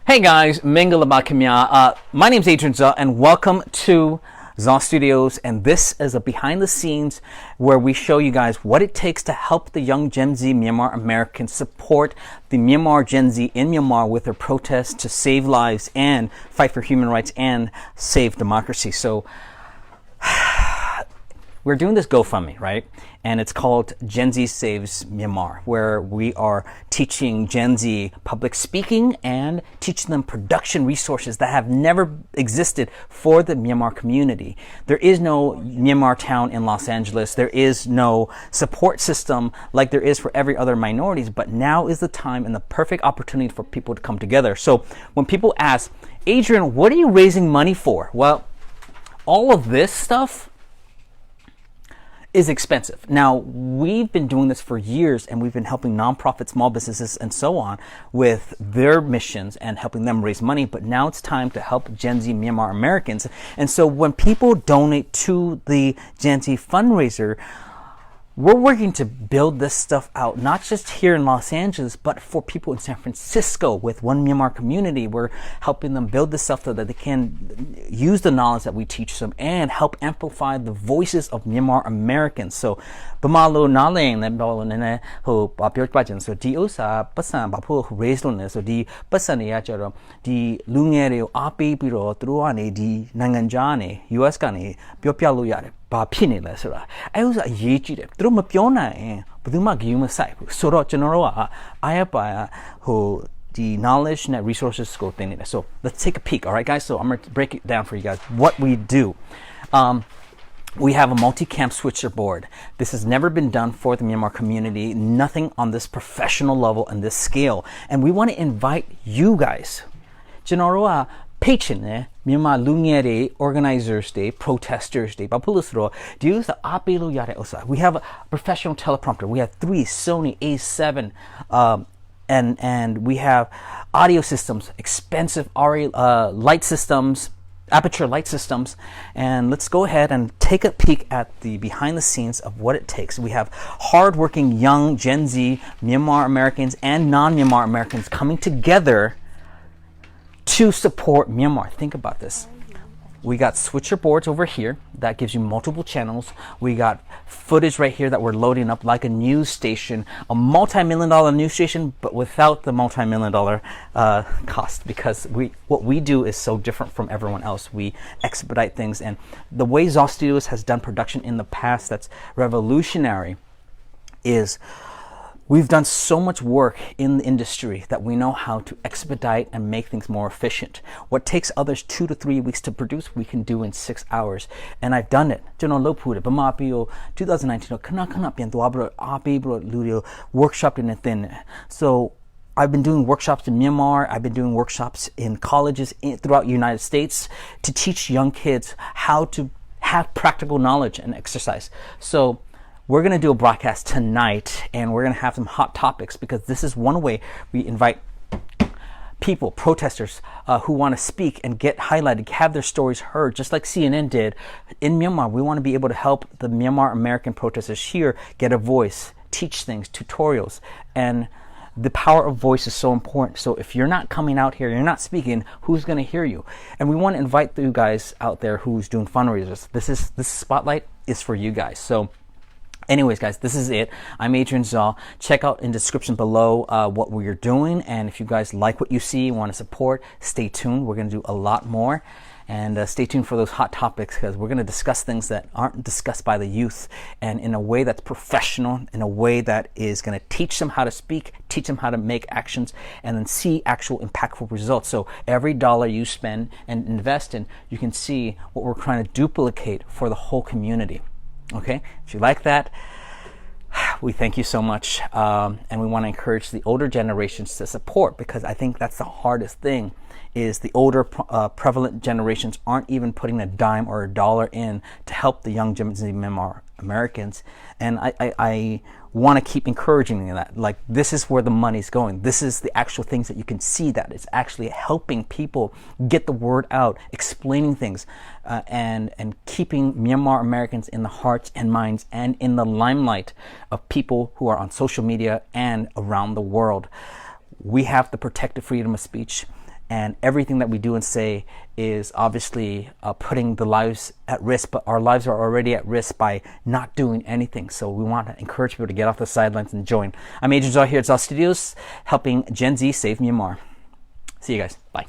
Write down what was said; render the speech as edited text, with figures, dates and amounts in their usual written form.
Hey guys, Mingalaba Kimya. My name's Adrian Zah, and welcome to Zah Studios. And this is a behind the scenes where we show you guys what it takes to help the young Gen Z Myanmar Americans support the Myanmar Gen Z in Myanmar with their protests to save lives and fight for human rights and save democracy. So we're doing this GoFundMe, right? And it's called Z Saves Myanmar, where we are teaching Gen Z public speaking and teaching them production resources that have never existed for the Myanmar community. There is no Myanmar town in Los Angeles. There is no support system like there is for every other minorities, but now is the time and the perfect opportunity for people to come together. So when people ask, Adrian, what are you raising money for? Well, all of this stuff is expensive. Now, we've been doing this for years, and we've been helping nonprofit small businesses and so on with their missions and helping them raise money. But now it's time to help Gen Z Myanmar Americans. And so when people donate to the Gen Z fundraiser, we're working to build this stuff out, not just here in Los Angeles, but for people in San Francisco with One Myanmar Community. We're helping them build this stuff so that they can use the knowledge that we teach them and help amplify the voices of Myanmar Americans. So, Bamalo Naling, so di usa pasan bapo raised on this, so di pasania jaro, di lungere api biro truane di nanganjane, US Gani, Biopialo yare. ဘာဖြစ်နေလဲဆိုတာအဲဥစ္စာအရေးကြီးတယ်သူတို့မပြောနိုင်ရင်ဘယ်သူမှဂရုမစိုက်ဘူးဆိုတော့ကျွန်တော်တို့ကအားရပါဟိုဒီ knowledge and resources ကိုသင်နေတယ် so let's take a peek. All right guys, so I'm going to break it down for you guys what we do. We have a multi-camp switcher board. This has never been done for the Myanmar community, nothing on this professional level and this scale, and we want to invite you guys. ကျွန်တော်တို့ကpatron Myanmar Lungere organizers day, protesters day. We have a professional teleprompter. We have 3 Sony A7 and we have audio systems, expensive light systems, aperture light systems. And let's go ahead and take a peek at the behind the scenes of what it takes. We have hardworking young Gen Z Myanmar Americans and non-Myanmar Americans coming together to support Myanmar. Think about this. We got switcher boards over here that gives you multiple channels. We got footage right here that we're loading up like a news station, a multi-million-dollar news station, but without the multi-million-dollar cost, because what we do is so different from everyone else. We expedite things, and the way Zah Studios has done production in the past that's revolutionary is we've done so much work in the industry that we know how to expedite and make things more efficient. What takes others 2 to 3 weeks to produce, we can do in 6 hours. And I've done it. 2019 workshop in a thin. So I've been doing workshops in Myanmar. I've been doing workshops in colleges throughout the United States to teach young kids how to have practical knowledge and exercise. So we're going to do a broadcast tonight, and we're going to have some hot topics, because this is one way we invite people, protesters who want to speak and get highlighted, have their stories heard, just like CNN did. In Myanmar, we want to be able to help the Myanmar American protesters here get a voice, teach things, tutorials, and the power of voice is so important. So if you're not coming out here, you're not speaking, who's going to hear you? And we want to invite you guys out there who's doing fundraisers. This spotlight is for you guys. So anyways, guys, this is it. I'm Adrian Zah. Check out in the description below what we're doing. And if you guys like what you see, want to support, stay tuned. We're going to do a lot more. And stay tuned for those hot topics, because we're going to discuss things that aren't discussed by the youth, and in a way that's professional, in a way that is going to teach them how to speak, teach them how to make actions, and then see actual impactful results. So every dollar you spend and invest in, you can see what we're trying to duplicate for the whole community. Okay, if you like that, we thank you so much, and we want to encourage the older generations to support, because I think that's the hardest thing, is the older prevalent generations aren't even putting a dime or a dollar in to help the young Gen Z Myanmar Americans. And I want to keep encouraging that. Like, this is where the money's going. This is the actual things that you can see, that it's actually helping people get the word out, explaining things, and keeping Myanmar Americans in the hearts and minds and in the limelight of people who are on social media and around the world. We have the protected freedom of speech. and everything that we do and say is obviously putting the lives at risk, but our lives are already at risk by not doing anything. So we want to encourage people to get off the sidelines and join. I'm Agent Zah here at Zah Studios, helping Gen Z save Myanmar. See you guys. Bye.